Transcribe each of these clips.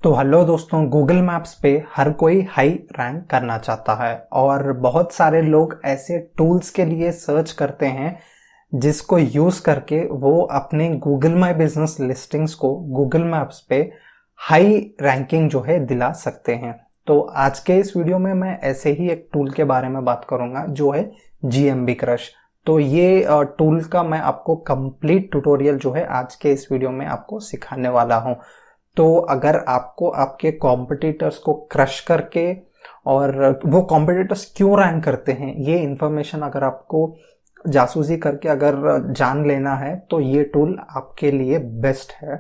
तो हेलो दोस्तों, Google maps पे हर कोई हाई रैंक करना चाहता है और बहुत सारे लोग ऐसे टूल्स के लिए सर्च करते हैं जिसको यूज़ करके वो अपने गूगल माई बिजनेस लिस्टिंग्स को गूगल मैप्स पे हाई रैंकिंग जो है दिला सकते हैं। तो आज के इस वीडियो में मैं ऐसे ही एक टूल के बारे में बात करूंगा जो है GMB क्रश। तो ये टूल का मैं आपको कंप्लीट ट्यूटोरियल जो है आज के इस वीडियो में आपको सिखाने वाला हूँ। तो अगर आपको आपके कॉम्पिटिटर्स को क्रश करके और वो कॉम्पिटिटर्स क्यों रैंक करते हैं ये इन्फॉर्मेशन अगर आपको जासूसी करके अगर जान लेना है तो ये टूल आपके लिए बेस्ट है।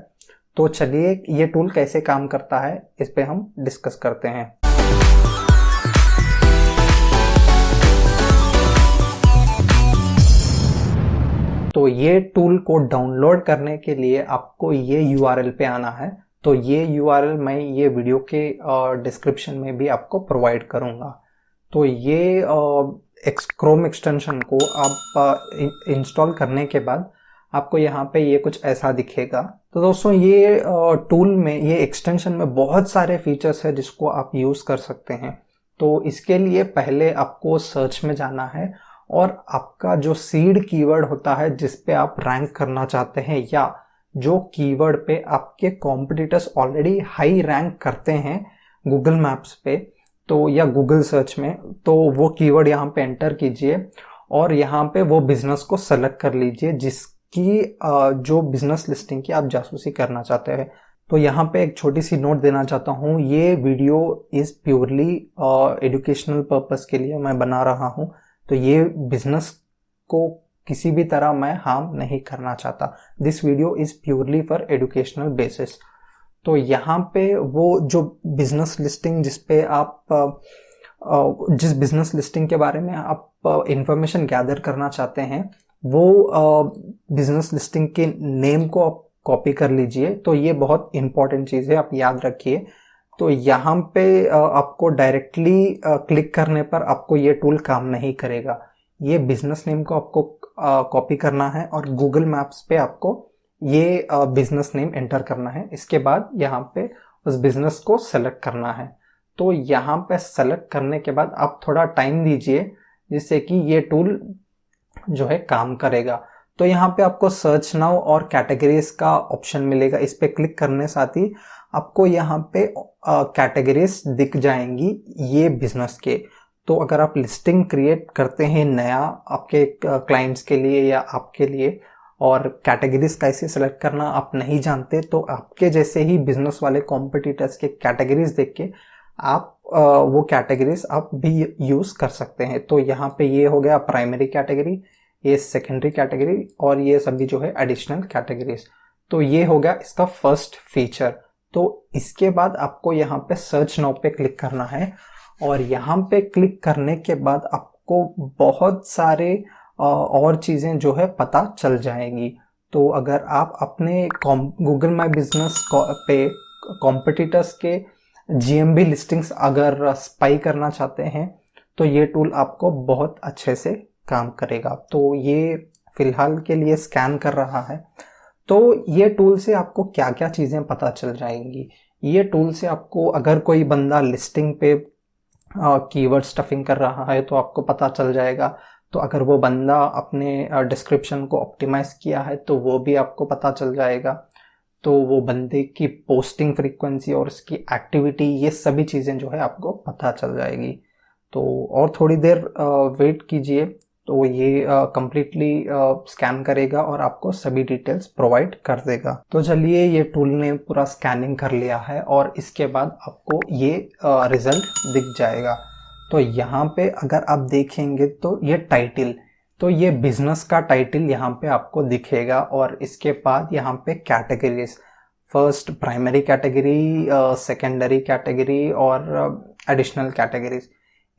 तो चलिए ये टूल कैसे काम करता है इस पे हम डिस्कस करते हैं। तो ये टूल को डाउनलोड करने के लिए आपको ये URL पे आना है। तो ये URL मैं ये वीडियो के डिस्क्रिप्शन में भी आपको प्रोवाइड करूँगा। तो ये क्रोम एक्सटेंशन को आप इंस्टॉल करने के बाद आपको यहाँ पे ये कुछ ऐसा दिखेगा। तो दोस्तों ये टूल में ये एक्सटेंशन में बहुत सारे फीचर्स है जिसको आप यूज़ कर सकते हैं। तो इसके लिए पहले आपको सर्च में जाना है और आपका जो सीड कीवर्ड होता है जिस पे आप रैंक करना चाहते हैं या जो कीवर्ड पे आपके कॉम्पिटिटर्स ऑलरेडी हाई रैंक करते हैं गूगल मैप्स पे तो या गूगल सर्च में, तो वो कीवर्ड यहाँ पे एंटर कीजिए और यहाँ पे वो बिजनेस को सेलेक्ट कर लीजिए जिसकी जो बिजनेस लिस्टिंग की आप जासूसी करना चाहते हैं। तो यहाँ पे एक छोटी सी नोट देना चाहता हूँ, ये video is purely educational purpose के लिए मैं बना रहा हूँ। तो ये बिजनेस को किसी भी तरह मैं हार्म नहीं करना चाहता। This video is purely for educational basis. तो यहाँ पे वो जो बिजनेस लिस्टिंग जिस पे आप जिस बिजनेस लिस्टिंग के बारे में आप इंफॉर्मेशन गैदर करना चाहते हैं वो बिजनेस लिस्टिंग के नेम को आप कॉपी कर लीजिए। तो ये बहुत इंपॉर्टेंट चीज़ है, आप याद रखिए। तो यहाँ पे आपको डायरेक्टली क्लिक करने पर आपको ये टूल काम नहीं करेगा। ये बिजनेस नेम को आपको कॉपी करना है और गूगल मैप्स पे आपको ये बिजनेस नेम एंटर करना है। इसके बाद यहाँ पे उस बिजनेस को सेलेक्ट करना है। तो यहाँ पे सेलेक्ट करने के बाद आप थोड़ा टाइम दीजिए जिससे कि ये टूल जो है काम करेगा। तो यहाँ पे आपको सर्च नाउ और कैटेगरीज का ऑप्शन मिलेगा। इस पे क्लिक करने साथ ही आपको यहाँ पे कैटेगरीज दिख जाएंगी ये बिजनेस के। तो अगर आप लिस्टिंग क्रिएट करते हैं नया आपके क्लाइंट्स के लिए या आपके लिए और कैटेगरीज कैसे सेलेक्ट करना आप नहीं जानते तो आपके जैसे ही बिजनेस वाले कॉम्पिटिटर्स के कैटेगरीज देख के आप वो कैटेगरीज आप भी यूज़ कर सकते हैं। तो यहाँ पे ये हो गया प्राइमरी कैटेगरी, ये सेकेंडरी कैटेगरी और ये सभी जो है एडिशनल कैटेगरीज। तो ये हो गया इसका फर्स्ट फीचर। तो इसके बाद आपको यहाँ पे सर्च नाउ पे क्लिक करना है और यहाँ पे क्लिक करने के बाद आपको बहुत सारे और चीज़ें जो है पता चल जाएंगी। तो अगर आप अपने गूगल माई बिजनेस पे कॉम्पिटिटर्स के GMB लिस्टिंग्स अगर स्पाई करना चाहते हैं तो ये टूल आपको बहुत अच्छे से काम करेगा। तो ये फिलहाल के लिए स्कैन कर रहा है। तो ये टूल से आपको क्या क्या चीज़ें पता चल जाएंगी। ये टूल से आपको अगर कोई बंदा लिस्टिंग पे कीवर्ड स्टफिंग कर रहा है तो आपको पता चल जाएगा। तो अगर वो बंदा अपने डिस्क्रिप्शन को ऑप्टिमाइज किया है तो वो भी आपको पता चल जाएगा। तो वो बंदे की पोस्टिंग फ्रीक्वेंसी और उसकी एक्टिविटी ये सभी चीज़ें जो है आपको पता चल जाएगी। तो और थोड़ी देर वेट कीजिए तो ये कम्प्लीटली स्कैन करेगा और आपको सभी डिटेल्स प्रोवाइड कर देगा। तो चलिए ये टूल ने पूरा स्कैनिंग कर लिया है और इसके बाद आपको ये रिजल्ट दिख जाएगा। तो यहाँ पे अगर आप देखेंगे तो ये टाइटल, तो ये बिजनेस का टाइटल यहाँ पे आपको दिखेगा और इसके बाद यहाँ पे categories, first primary category, secondary category और एडिशनल कैटेगरीज।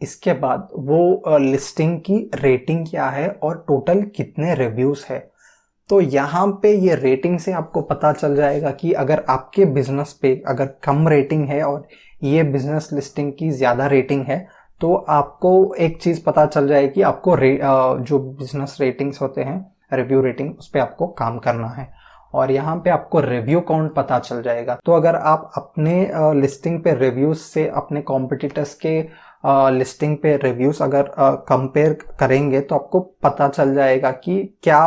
इसके बाद वो लिस्टिंग की रेटिंग क्या है और टोटल कितने रिव्यूज़ है। तो यहाँ पे ये रेटिंग से आपको पता चल जाएगा कि अगर आपके बिजनेस पे अगर कम रेटिंग है और ये बिजनेस लिस्टिंग की ज़्यादा रेटिंग है तो आपको एक चीज़ पता चल जाएगी, आपको जो बिजनेस रेटिंग्स होते हैं रिव्यू रेटिंग उस पर आपको काम करना है। और यहाँ पे आपको रिव्यू काउंट पता चल जाएगा। तो अगर आप अपने लिस्टिंग पे रिव्यूज से अपने कॉम्पिटिटर्स के लिस्टिंग पे रिव्यूज अगर कंपेयर करेंगे तो आपको पता चल जाएगा कि क्या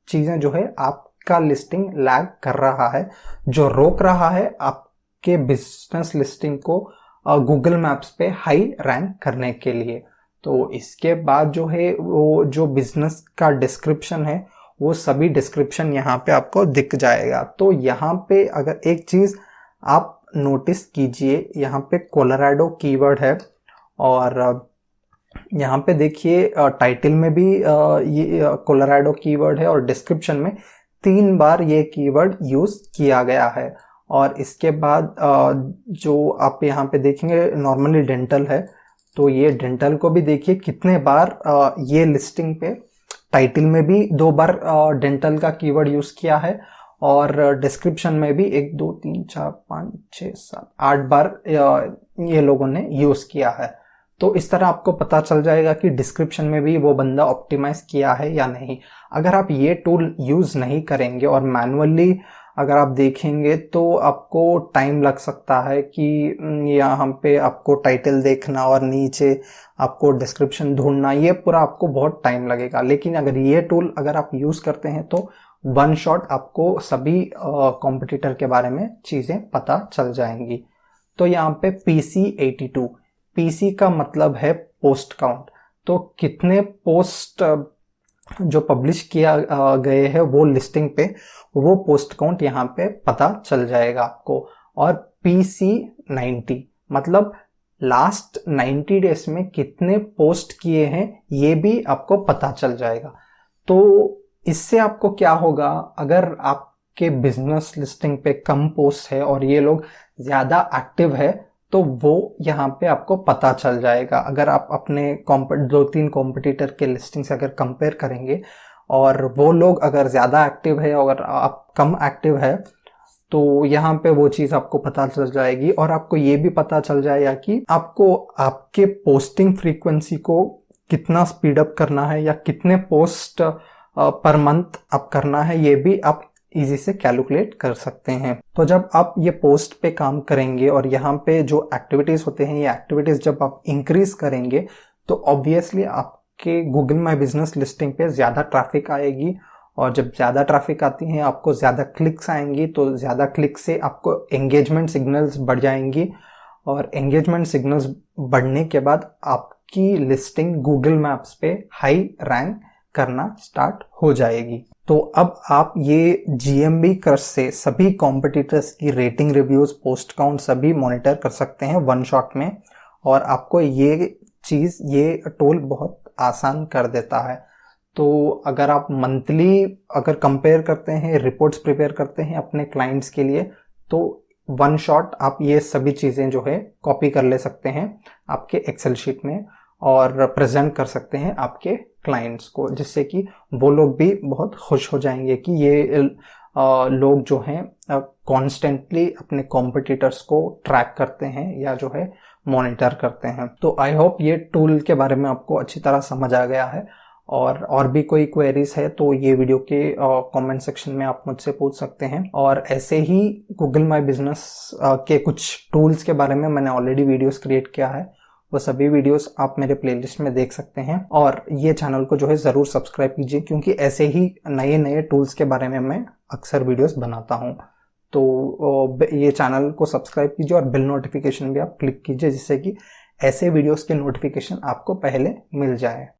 चीज़ें जो है आपका लिस्टिंग लैग कर रहा है, जो रोक रहा है आपके बिजनेस लिस्टिंग को गूगल मैप्स पे हाई रैंक करने के लिए। तो इसके बाद जो है वो जो बिजनेस का डिस्क्रिप्शन है वो सभी डिस्क्रिप्शन यहाँ पे आपको दिख जाएगा। तो यहाँ पे अगर एक चीज़ आप नोटिस कीजिए, यहाँ पे कोलोराडो कीवर्ड है और यहाँ पे देखिए टाइटल में भी ये कोलोराडो कीवर्ड है और डिस्क्रिप्शन में 3 बार ये कीवर्ड यूज किया गया है। और इसके बाद जो आप यहाँ पे देखेंगे नॉर्मली डेंटल है, तो ये डेंटल को भी देखिए कितने बार ये लिस्टिंग पे टाइटल में भी 2 बार डेंटल का कीवर्ड यूज किया है और डिस्क्रिप्शन में भी 1 2 3 4 5 6 7 8 बार ये लोगों ने यूज किया है। तो इस तरह आपको पता चल जाएगा कि डिस्क्रिप्शन में भी वो बंदा ऑप्टिमाइज किया है या नहीं। अगर आप ये टूल यूज नहीं करेंगे और मैनुअली अगर आप देखेंगे तो आपको टाइम लग सकता है कि यहाँ पे आपको टाइटल देखना और नीचे आपको डिस्क्रिप्शन ढूंढना, ये पूरा आपको बहुत टाइम लगेगा। लेकिन अगर ये टूल अगर आप यूज़ करते हैं तो वन शॉट आपको सभी कॉम्पिटिटर के बारे में चीज़ें पता चल जाएंगी। तो यहाँ पे PC82, PC का मतलब है पोस्ट काउंट। तो कितने पोस्ट जो पब्लिश किया गए हैं वो लिस्टिंग पे, वो पोस्ट काउंट यहाँ पे पता चल जाएगा आपको। और PC90 मतलब लास्ट 90 डेज में कितने पोस्ट किए हैं ये भी आपको पता चल जाएगा। तो इससे आपको क्या होगा, अगर आपके बिजनेस लिस्टिंग पे कम पोस्ट है और ये लोग ज़्यादा एक्टिव है तो वो यहाँ पे आपको पता चल जाएगा। अगर आप अपने 2-3 कॉम्पिटिटर के लिस्टिंग से अगर कंपेयर करेंगे और वो लोग अगर ज़्यादा एक्टिव है और आप कम एक्टिव है तो यहाँ पे वो चीज़ आपको पता चल जाएगी। और आपको ये भी पता चल जाएगा कि आपको आपके पोस्टिंग फ्रीक्वेंसी को कितना स्पीड अप करना है या कितने पोस्ट पर मंथ आप करना है, ये भी आप इजी से कैलकुलेट कर सकते हैं। तो जब आप ये पोस्ट पे काम करेंगे और यहाँ पे जो एक्टिविटीज़ होते हैं, ये एक्टिविटीज़ जब आप इंक्रीज करेंगे तो ऑब्वियसली आपके गूगल माई बिजनेस लिस्टिंग पे ज़्यादा ट्रैफिक आएगी और जब ज़्यादा ट्रैफिक आती है आपको ज़्यादा क्लिक्स आएंगी, तो ज़्यादा क्लिक से आपको एंगेजमेंट सिग्नल्स बढ़ जाएंगी और एंगेजमेंट सिग्नल्स बढ़ने के बाद आपकी लिस्टिंग गूगल मैप्स पे हाई रैंक करना स्टार्ट हो जाएगी। तो अब आप ये GMB क्रश से सभी कॉम्पिटिटर्स की रेटिंग, रिव्यूज, पोस्ट काउंट सभी मॉनिटर कर सकते हैं वन शॉट में। और आपको ये चीज़, ये टूल बहुत आसान कर देता है। तो अगर आप मंथली अगर कंपेयर करते हैं, रिपोर्ट्स प्रिपेयर करते हैं अपने क्लाइंट्स के लिए, तो वन शॉट आप ये सभी चीज़ें जो है कॉपी कर ले सकते हैं आपके एक्सेल शीट में और प्रेजेंट कर सकते हैं आपके क्लाइंट्स को, जिससे कि वो लोग भी बहुत खुश हो जाएंगे कि ये लोग जो हैं कॉन्स्टेंटली अपने कॉम्पिटिटर्स को ट्रैक करते हैं या जो है मॉनिटर करते हैं। तो आई होप ये टूल के बारे में आपको अच्छी तरह समझ आ गया है। और भी कोई क्वेरीज है तो ये वीडियो के कमेंट सेक्शन में आप मुझसे पूछ सकते हैं। और ऐसे ही गूगल माई बिजनेस के कुछ टूल्स के बारे में मैंने ऑलरेडी वीडियोस क्रिएट किया है, वो सभी वीडियोस आप मेरे प्लेलिस्ट में देख सकते हैं। और ये चैनल को जो है ज़रूर सब्सक्राइब कीजिए, क्योंकि ऐसे ही नए नए टूल्स के बारे में मैं अक्सर वीडियोस बनाता हूँ। तो ये चैनल को सब्सक्राइब कीजिए और बेल नोटिफिकेशन भी आप क्लिक कीजिए, जिससे कि ऐसे वीडियोस के नोटिफिकेशन आपको पहले मिल जाए।